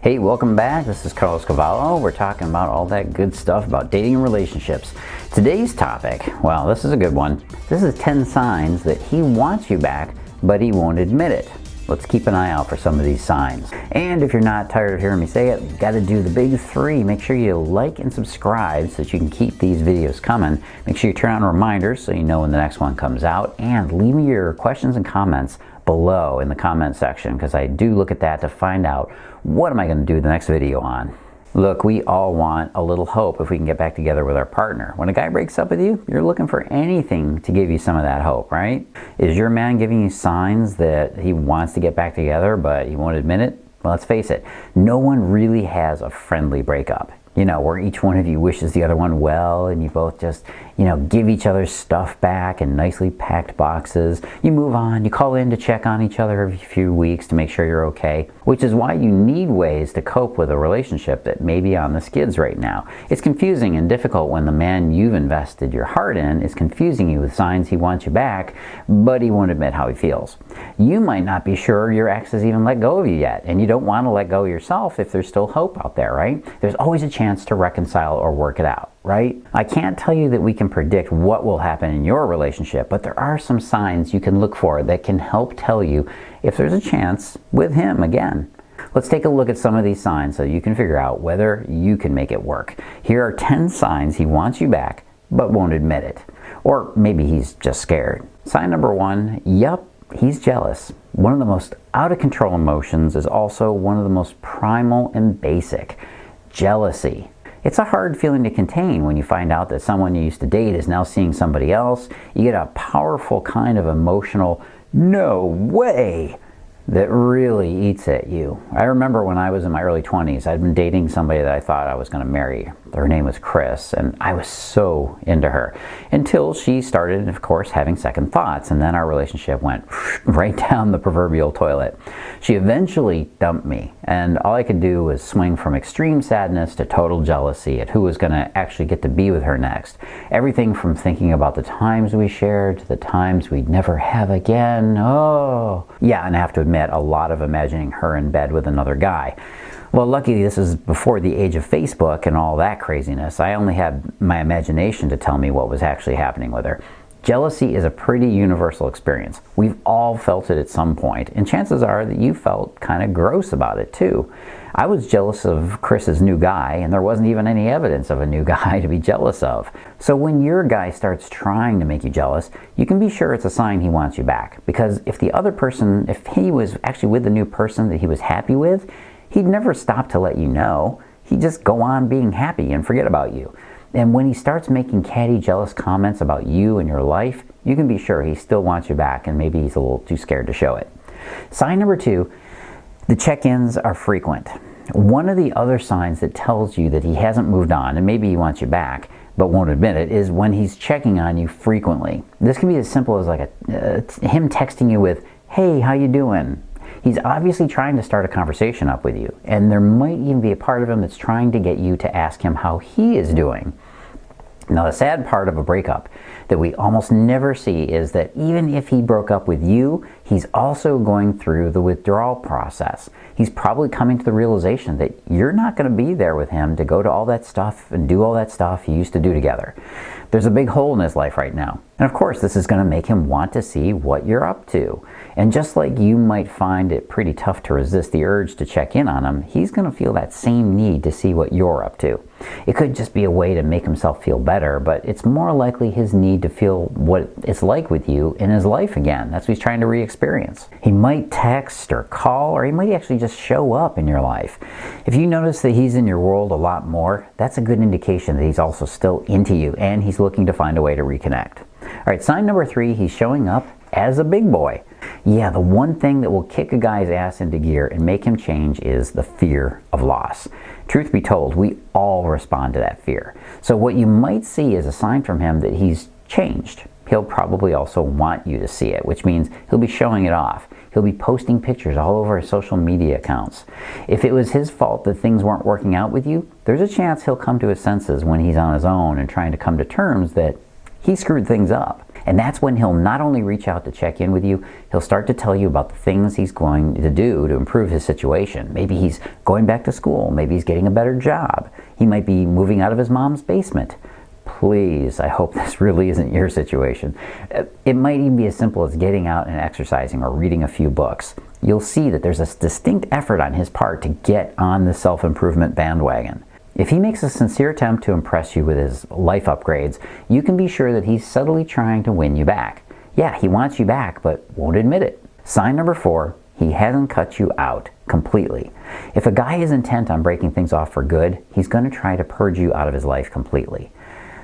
Hey, welcome back. This is Cavallo. We're talking about all that good stuff about dating and relationships. Today's topic, well, this is a good one. This is 10 signs that he wants you back, but he won't admit it. Let's keep an eye out for some of these signs. And if you're not tired of hearing me say it, you've got to do the big three. Make sure you like and subscribe so that you can keep these videos coming. Make sure you turn on reminders so you know when the next one comes out. And leave me your questions and comments below in the comment section, because I do look at that to find out what am I going to do the next video on. Look, we all want a little hope if we can get back together with our partner. When a guy breaks up with you, you're looking for anything to give you some of that hope, right? Is your man giving you signs that he wants to get back together, but he won't admit it? Well, let's face it, no one really has a friendly breakup. You know, where each one of you wishes the other one well and you both just, give each other's stuff back in nicely packed boxes. You move on, you call in to check on each other every few weeks to make sure you're okay, which is why you need ways to cope with a relationship that may be on the skids right now. It's confusing and difficult when the man you've invested your heart in is confusing you with signs he wants you back, but he won't admit how he feels. You might not be sure your ex has even let go of you yet, and you don't want to let go yourself if there's still hope out there, right? There's always a chance to reconcile or work it out, right? I can't tell you that we can predict what will happen in your relationship, but there are some signs you can look for that can help tell you if there's a chance with him again. Let's take a look at some of these signs so you can figure out whether you can make it work. Here are 10 signs he wants you back, but won't admit it. Or maybe he's just scared. Sign number 1, yep, he's jealous. One of the most out of control emotions is also one of the most primal and basic. Jealousy. It's a hard feeling to contain when you find out that someone you used to date is now seeing somebody else. You get a powerful kind of emotional, no way, that really eats at you. I remember when I was in my early 20s, I'd been dating somebody that I thought I was going to marry. Her name was Chris, and I was so into her until she started, of course, having second thoughts, and then our relationship went right down the proverbial toilet. She eventually dumped me, and all I could do was swing from extreme sadness to total jealousy at who was going to actually get to be with her next. Everything from thinking about the times we shared to the times we'd never have again. Oh, yeah, and I have to admit, a lot of imagining her in bed with another guy. Well, luckily this is before the age of Facebook and all that craziness. I only had my imagination to tell me what was actually happening with her. Jealousy is a pretty universal experience. We've all felt it at some point, and chances are that you felt kind of gross about it too. I was jealous of Chris's new guy, and there wasn't even any evidence of a new guy to be jealous of. So when your guy starts trying to make you jealous, you can be sure it's a sign he wants you back. Because if the other person, if he was actually with the new person that he was happy with, he'd never stop to let you know. He'd just go on being happy and forget about you. And when he starts making catty, jealous comments about you and your life, you can be sure he still wants you back, and maybe he's a little too scared to show it. Sign number 2, the check-ins are frequent. One of the other signs that tells you that he hasn't moved on, and maybe he wants you back, but won't admit it, is when he's checking on you frequently. This can be as simple as like him texting you with, "Hey, how you doing?" He's obviously trying to start a conversation up with you, and there might even be a part of him that's trying to get you to ask him how he is doing. Now, the sad part of a breakup that we almost never see is that even if he broke up with you, he's also going through the withdrawal process. He's probably coming to the realization that you're not going to be there with him to go to all that stuff and do all that stuff you used to do together. There's a big hole in his life right now. And of course, this is going to make him want to see what you're up to. And just like you might find it pretty tough to resist the urge to check in on him, he's going to feel that same need to see what you're up to. It could just be a way to make himself feel better, but it's more likely his need to feel what it's like with you in his life again. That's what he's trying to re-experience. He might text or call, or he might actually just show up in your life. If you notice that he's in your world a lot more, that's a good indication that he's also still into you and he's looking to find a way to reconnect. All right, sign number 3, he's showing up as a big boy. Yeah, the one thing that will kick a guy's ass into gear and make him change is the fear of loss. Truth be told, we all respond to that fear. So what you might see is a sign from him that he's changed. He'll probably also want you to see it, which means he'll be showing it off. He'll be posting pictures all over his social media accounts. If it was his fault that things weren't working out with you, there's a chance he'll come to his senses when he's on his own and trying to come to terms that he screwed things up. And that's when he'll not only reach out to check in with you, he'll start to tell you about the things he's going to do to improve his situation. Maybe he's going back to school. Maybe he's getting a better job. He might be moving out of his mom's basement. Please, I hope this really isn't your situation. It might even be as simple as getting out and exercising or reading a few books. You'll see that there's a distinct effort on his part to get on the self-improvement bandwagon. If he makes a sincere attempt to impress you with his life upgrades, you can be sure that he's subtly trying to win you back. Yeah, he wants you back, but won't admit it. Sign number 4, he hasn't cut you out completely. If a guy is intent on breaking things off for good, he's going to try to purge you out of his life completely.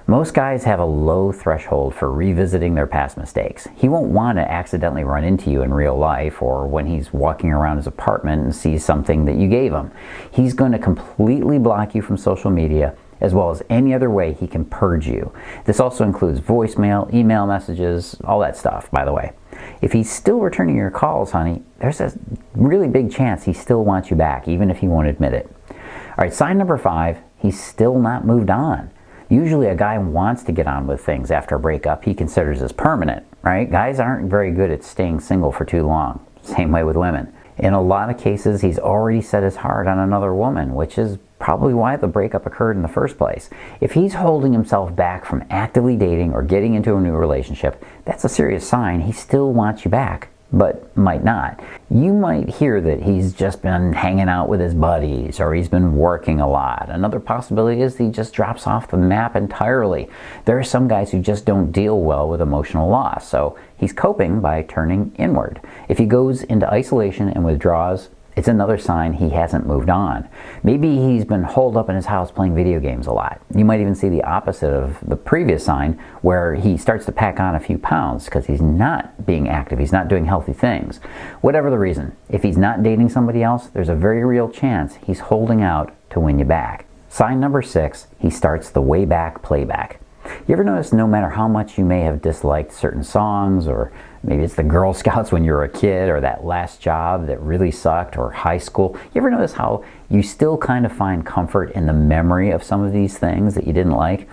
Most guys have a low threshold for revisiting their past mistakes. He won't want to accidentally run into you in real life or when he's walking around his apartment and sees something that you gave him. He's going to completely block you from social media as well as any other way he can purge you. This also includes voicemail, email messages, all that stuff, by the way. If he's still returning your calls, honey, there's a really big chance he still wants you back, even if he won't admit it. All right, sign number 5, he's still not moved on. Usually a guy wants to get on with things after a breakup he considers as permanent, right? Guys aren't very good at staying single for too long. Same way with women. In a lot of cases, he's already set his heart on another woman, which is probably why the breakup occurred in the first place. If he's holding himself back from actively dating or getting into a new relationship, that's a serious sign he still wants you back, but might not. You might hear that he's just been hanging out with his buddies or he's been working a lot. Another possibility is he just drops off the map entirely. There are some guys who just don't deal well with emotional loss, so he's coping by turning inward. If he goes into isolation and withdraws, it's another sign he hasn't moved on. Maybe he's been holed up in his house playing video games a lot. You might even see the opposite of the previous sign where he starts to pack on a few pounds because he's not being active, he's not doing healthy things. Whatever the reason, if he's not dating somebody else, there's a very real chance he's holding out to win you back. Sign number 6, he starts the way back playback. You ever notice no matter how much you may have disliked certain songs, or maybe it's the Girl Scouts when you were a kid, or that last job that really sucked, or high school, you ever notice how you still kind of find comfort in the memory of some of these things that you didn't like?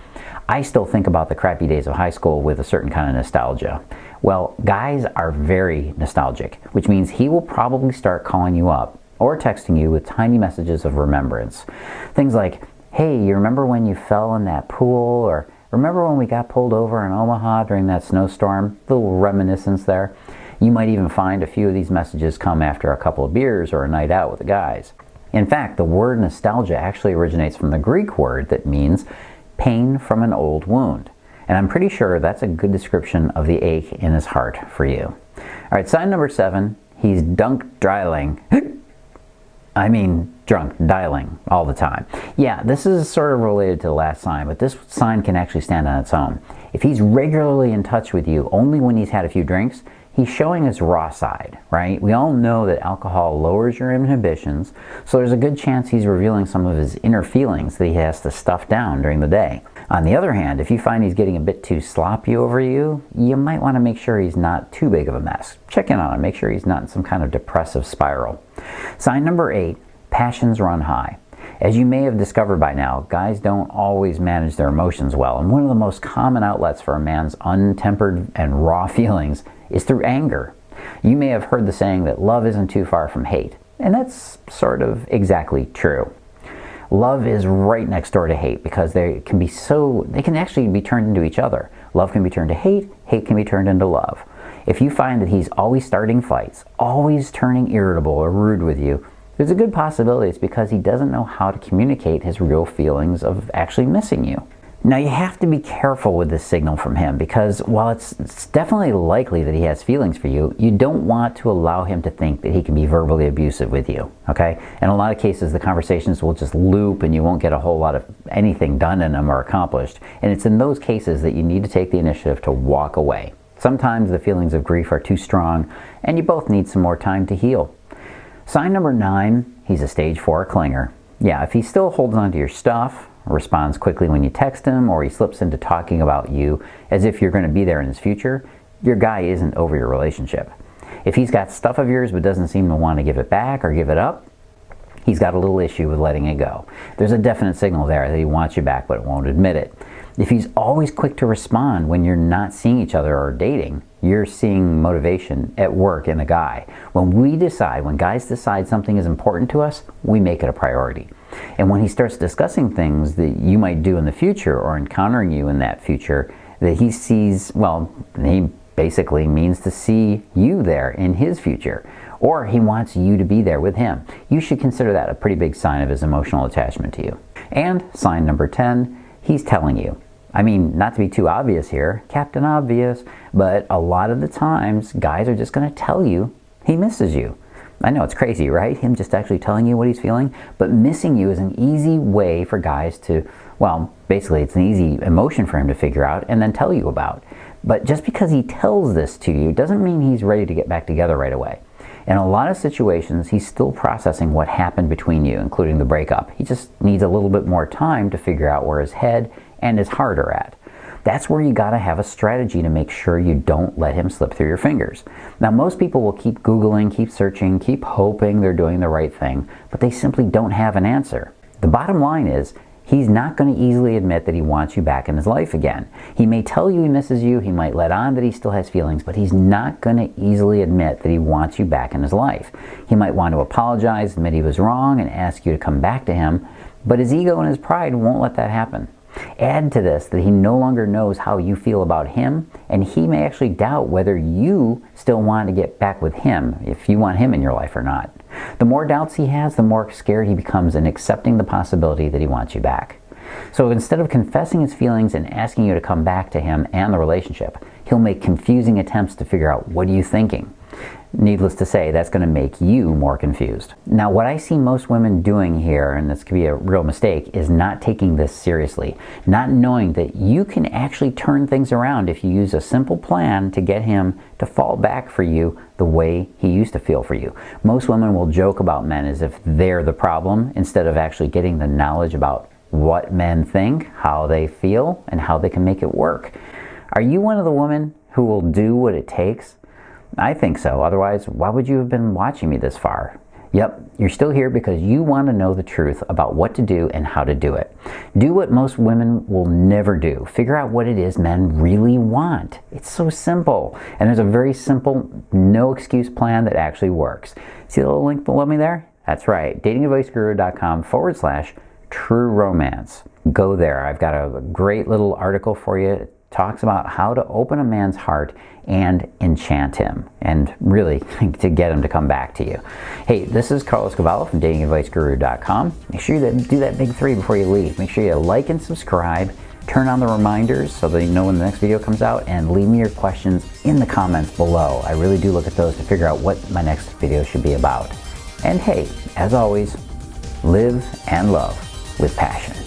I still think about the crappy days of high school with a certain kind of nostalgia. Well, guys are very nostalgic, which means he will probably start calling you up or texting you with tiny messages of remembrance. Things like, hey, you remember when you fell in that pool? Or remember when we got pulled over in Omaha during that snowstorm? Little reminiscence there. You might even find a few of these messages come after a couple of beers or a night out with the guys. In fact, the word nostalgia actually originates from the Greek word that means pain from an old wound. And I'm pretty sure that's a good description of the ache in his heart for you. All right, sign number 7, he's drunk dialing all the time. Yeah, this is sort of related to the last sign, but this sign can actually stand on its own. If he's regularly in touch with you only when he's had a few drinks, he's showing his raw side, right? We all know that alcohol lowers your inhibitions, so there's a good chance he's revealing some of his inner feelings that he has to stuff down during the day. On the other hand, if you find he's getting a bit too sloppy over you, you might want to make sure he's not too big of a mess. Check in on him, make sure he's not in some kind of depressive spiral. Sign number 8, passions run high. As you may have discovered by now, guys don't always manage their emotions well, and one of the most common outlets for a man's untempered and raw feelings is through anger. You may have heard the saying that love isn't too far from hate, and that's sort of exactly true. Love is right next door to hate because they can actually be turned into each other. Love can be turned to hate, hate can be turned into love. If you find that he's always starting fights, always turning irritable or rude with you, there's a good possibility it's because he doesn't know how to communicate his real feelings of actually missing you. Now, you have to be careful with this signal from him because while it's definitely likely that he has feelings for you, you don't want to allow him to think that he can be verbally abusive with you, okay? In a lot of cases, the conversations will just loop and you won't get a whole lot of anything done in them or accomplished. And it's in those cases that you need to take the initiative to walk away. Sometimes the feelings of grief are too strong and you both need some more time to heal. Sign number 9, he's a stage 4 clinger. Yeah, if he still holds on to your stuff, responds quickly when you text him, or he slips into talking about you as if you're going to be there in his future, your guy isn't over your relationship. If he's got stuff of yours but doesn't seem to want to give it back or give it up, he's got a little issue with letting it go. There's a definite signal there that he wants you back but won't admit it. If he's always quick to respond when you're not seeing each other or dating, you're seeing motivation at work in a guy. When guys decide something is important to us, we make it a priority. And when he starts discussing things that you might do in the future or encountering you in that future, that he sees, well, he basically means to see you there in his future. Or he wants you to be there with him. You should consider that a pretty big sign of his emotional attachment to you. And sign number 10, he's telling you. I mean, not to be too obvious here, Captain Obvious, but a lot of the times, guys are just going to tell you he misses you. I know it's crazy, right? Him just actually telling you what he's feeling, but missing you is an easy way for guys to, well, basically it's an easy emotion for him to figure out and then tell you about. But just because he tells this to you doesn't mean he's ready to get back together right away. In a lot of situations, he's still processing what happened between you, including the breakup. He just needs a little bit more time to figure out where his head and his heart are at. That's where you gotta have a strategy to make sure you don't let him slip through your fingers. Now, most people will keep Googling, keep searching, keep hoping they're doing the right thing, but they simply don't have an answer. The bottom line is, he's not going to easily admit that he wants you back in his life again. He may tell you he misses you, he might let on that he still has feelings, but he's not going to easily admit that he wants you back in his life. He might want to apologize, admit he was wrong, and ask you to come back to him, but his ego and his pride won't let that happen. Add to this that he no longer knows how you feel about him, and he may actually doubt whether you still want to get back with him, if you want him in your life or not. The more doubts he has, the more scared he becomes in accepting the possibility that he wants you back. So instead of confessing his feelings and asking you to come back to him and the relationship, he'll make confusing attempts to figure out, what are you thinking? Needless to say, that's going to make you more confused. Now, what I see most women doing here, and this could be a real mistake, is not taking this seriously. Not knowing that you can actually turn things around if you use a simple plan to get him to fall back for you the way he used to feel for you. Most women will joke about men as if they're the problem, instead of actually getting the knowledge about what men think, how they feel, and how they can make it work. Are you one of the women who will do what it takes? I think so. Otherwise, why would you have been watching me this far? Yep, you're still here because you want to know the truth about what to do and how to do it. Do what most women will never do. Figure out what it is men really want. It's so simple. And there's a very simple, no excuse plan that actually works. See the little link below me there? That's right, datingadviceguru.com/true romance. Go there. I've got a great little article for you. It talks about how to open a man's heart and enchant him, and really to get him to come back to you. Hey, this is Cavallo from datingadviceguru.com. Make sure you do that big 3 before you leave. Make sure you like and subscribe, turn on the reminders so that you know when the next video comes out, and leave me your questions in the comments below. I really do look at those to figure out what my next video should be about. And hey, as always, live and love with passion.